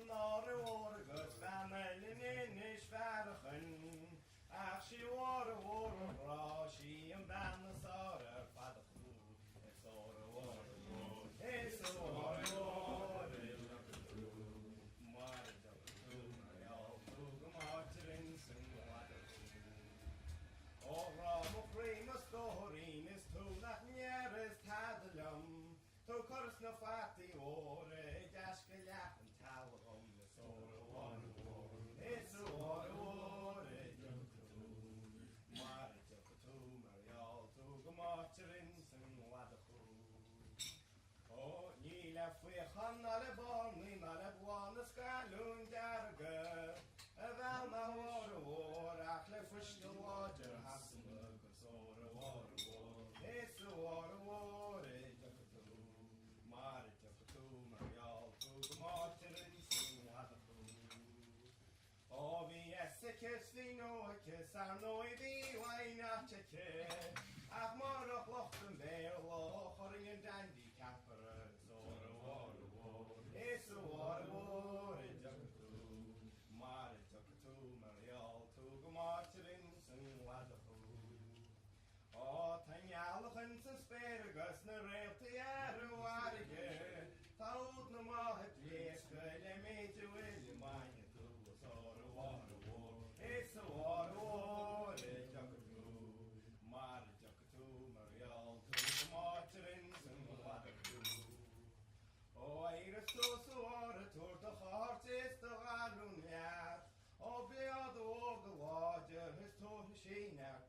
nare war gus family nish farchen. Ach she war ra she and ban the sara father food. It's all war. It's all war. Mar y'all martins and Ram primus dorinus to that nearest hadalum. To course no fatty or a daskalap and tower on the soul one war. It's a war, Marita, Marial, to Gamartins and Wadafu. Oh, Nila Fuhana born, Nina won the Skyloon Darga. A Valma war, Akle fish the water, Hasselberg, or a war. It's a war, Marita, Marial, to Gamartins and Wadafu. Oh, vi kiss vi no kiss I know vi why not to kiss. I've more of lochten bear law horing dandy capper so war. It's a war it's a Mar to Marial to go martins and wadafu. Oh, Tanyalchans and Sparagus, na realty warrior. Told no more at least, they made you in your mind to us all a war. It's a war, it's a good. Mar Jacatu, Marial, to the martins and wadafu. Oh, I restore so water to the heart is the Halunia. Oh, be all the water, his total sheen at